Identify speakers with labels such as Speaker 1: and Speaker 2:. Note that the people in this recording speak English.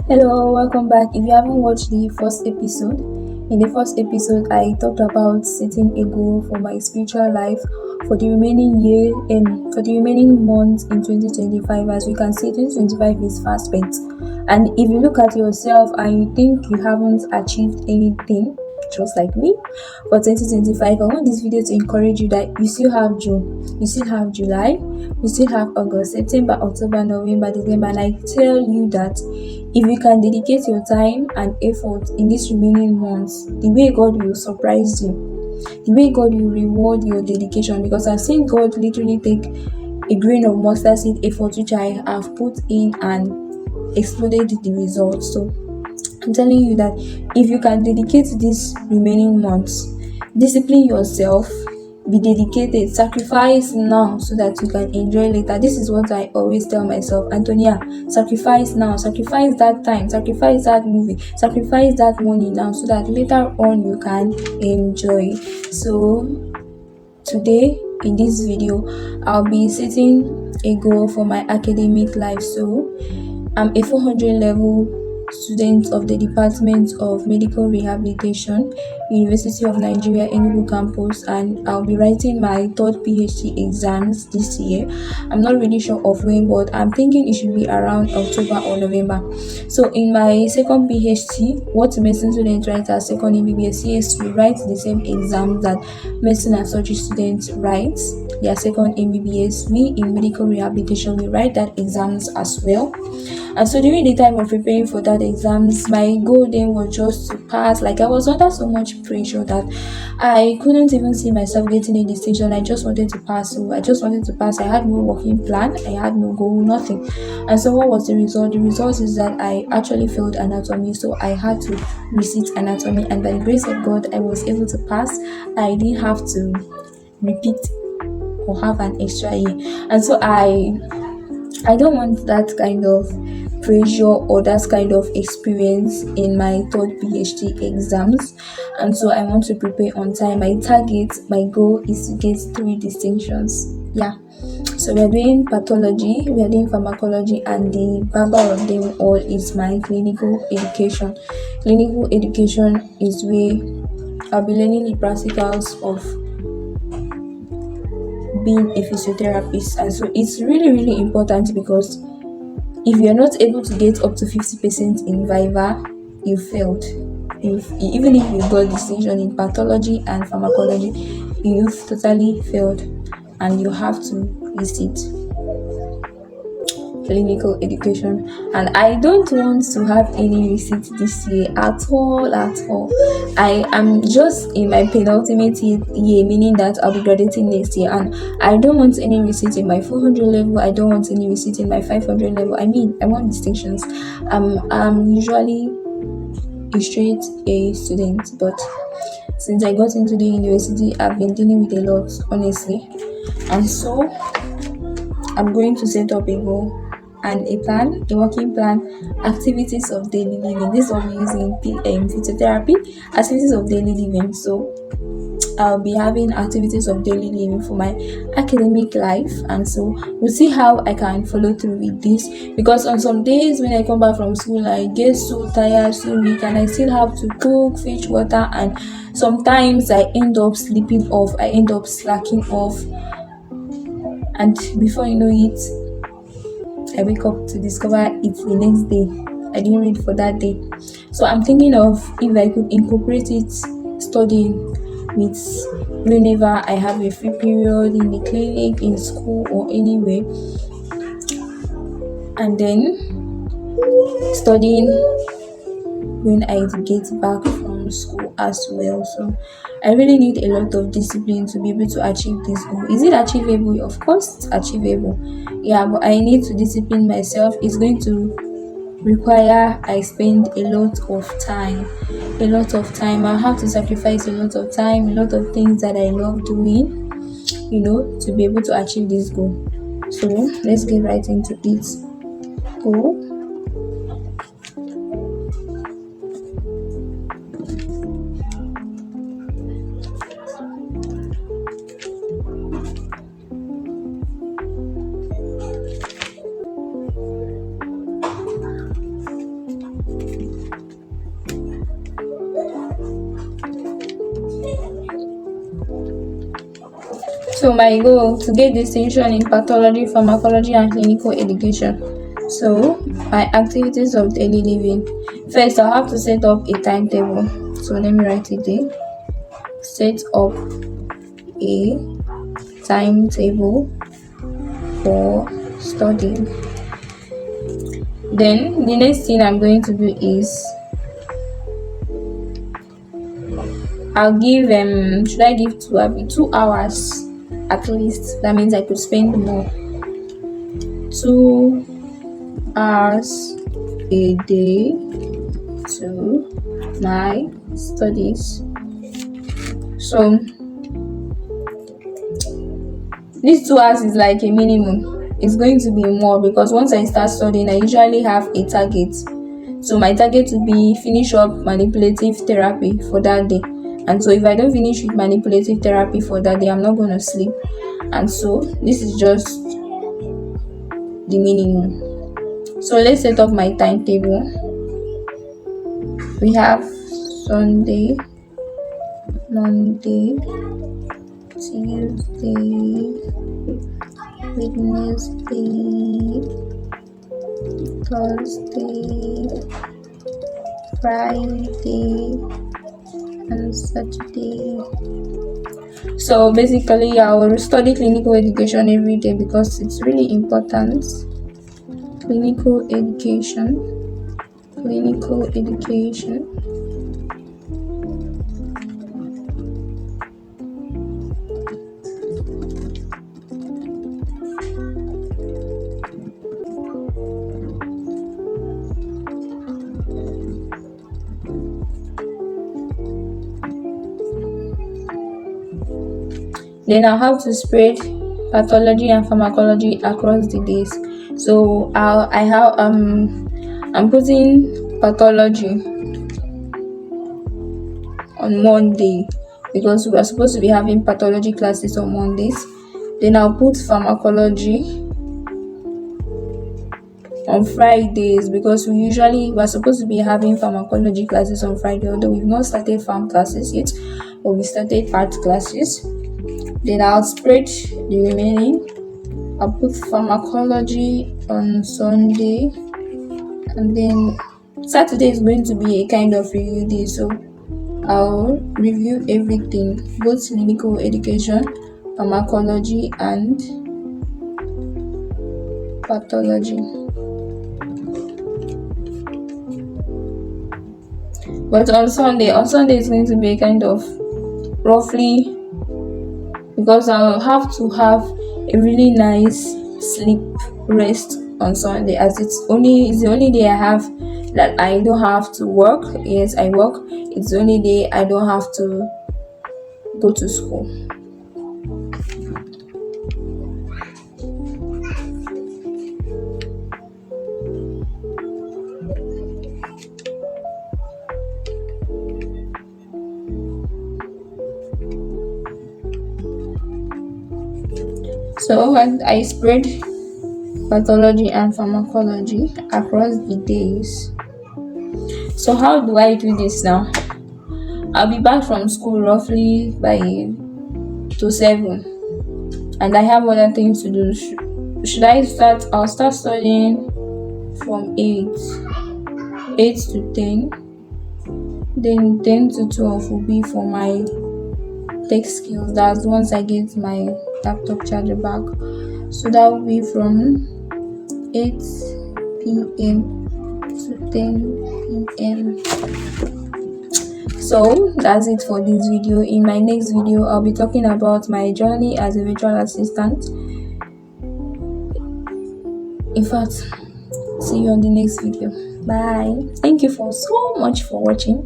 Speaker 1: Hello, welcome back. If you haven't watched the first episode, in the first episode I talked about setting a goal for my spiritual life for the remaining year and for the remaining months in 2025. As we can see, 2025 is fast spent, and if you look at yourself and you think you haven't achieved anything, just like me, for 2025, I want this video to encourage you that you still have June, you still have July, you still have August, September, October, November, December, and I tell you that if you can dedicate your time and effort in these remaining months, the way God will surprise you, the way God will reward your dedication, because I've seen God literally take a grain of mustard seed effort which I have put in and exploded the results. So I'm telling you that if you can dedicate these remaining months, discipline yourself, be dedicated, sacrifice now so that you can enjoy later. This is what I always tell myself, Antonia, sacrifice now, sacrifice that time, sacrifice that movie, sacrifice that money now so that later on you can enjoy. So today in this video, I'll be setting a goal for my academic life. So I'm a 400 level student of the Department of Medical Rehabilitation, University of Nigeria, Enugu campus, and I'll be writing my third PhD exams this year. I'm not really sure of when, but I'm thinking it should be around October or November. So in my second PhD, what medicine students write as second MBBS, yes, we write the same exam that medicine and surgery students write their second MBBS. We in medical rehabilitation, we write that exams as well. And so during the time of preparing for that exams, my goal then was just to pass. Like, I was under so much pressure that I couldn't even see myself getting a distinction. I just wanted to pass. So I just wanted to pass. I had no working plan. I had no goal, nothing. And so what was the result? The result is that I actually failed anatomy. So I had to resit anatomy. And by the grace of God, I was able to pass. I didn't have to repeat or have an extra year. And so I don't want that kind of pressure or that kind of experience in my third PhD exams, and so I want to prepare on time. My goal is to get 3 distinctions. So we are doing pathology, we are doing pharmacology, and the baba of them all is my clinical education. Clinical education is where I'll be learning the practicals of being a physiotherapist. And so it's really important, because if you're not able to get up to 50% in Viva, you failed. Even if you got distinction in pathology and pharmacology, you've totally failed, and you have to visit clinical education. And I don't want to have any receipt this year at all. I am just in my penultimate year, meaning that I'll be graduating next year, and I don't want any receipt in my 400 level. I don't want any receipt in my 500 level. I want distinctions. I'm usually a straight A student, but since I got into the university, I've been dealing with a lot, honestly. And so I'm going to set up a goal and a plan, a working plan, activities of daily living. This is what we use in physiotherapy, activities of daily living. So I'll be having activities of daily living for my academic life, and so we'll see how I can follow through with this, because on some days when I come back from school, I get so tired, so weak, and I still have to cook, fetch water, and sometimes I end up sleeping off, I end up slacking off, and before you know it, I wake up to discover it's the next day. I didn't read for that day. So I'm thinking of if I could incorporate it, studying with whenever I have a free period in the clinic, in school, or anywhere, and then studying when I get back from school as well. So I really need a lot of discipline to be able to achieve this goal. Is it achievable? Of course it's achievable, but I need to discipline myself. It's going to require I spend a lot of time. I have to sacrifice a lot of time, a lot of things that I love doing, to be able to achieve this goal. So let's get right into it. Goal. So my goal to get distinction in pathology, pharmacology, and clinical education. So my activities of daily living. First, I have to set up a timetable. So let me write it there. Set up a timetable for studying. Then the next thing I'm going to do is I'll give should I give 2 hours at least? That means I could spend more. 2 hours a day to my studies. So these 2 hours is like a minimum. It's going to be more because once I start studying, I usually have a target. So my target will be finish up manipulative therapy for that day. And so if I don't finish with manipulative therapy for that day, I'm not going to sleep. And so this is just the minimum. So let's set up my timetable. We have Sunday, Monday, Tuesday, Wednesday, Thursday, Friday, and Saturday. So basically I will study clinical education every day because it's really important. Clinical education. Then I'll have to spread pathology and pharmacology across the days. So I'm putting pathology on Monday because we are supposed to be having pathology classes on Mondays. Then I'll put pharmacology on Fridays because we're supposed to be having pharmacology classes on Friday, although we've not started pharm classes yet, but we started part classes. Then I'll spread the remaining. I'll put pharmacology on Sunday, and then Saturday is going to be a kind of review day, so I'll review everything, both clinical education, pharmacology, and pathology. But on Sunday is going to be a kind of roughly, because I'll have to have a really nice sleep rest on Sunday, as it's the only day I have that I don't have to work. Yes, I work. It's the only day I don't have to go to school. So I spread pathology and pharmacology across the days. So how do I do this now? I'll be back from school roughly by 7, and I have other things to do. Should I start? I'll start studying from 8 to 10. Then 10 to 12 will be for my tech skills. That's once I get my laptop charger back. So that will be from 8 p.m. to 10 p.m. So that's it for this video. In my next video, I'll be talking about my journey as a virtual assistant. In fact, see you on the next video. Bye. Thank you so much for watching.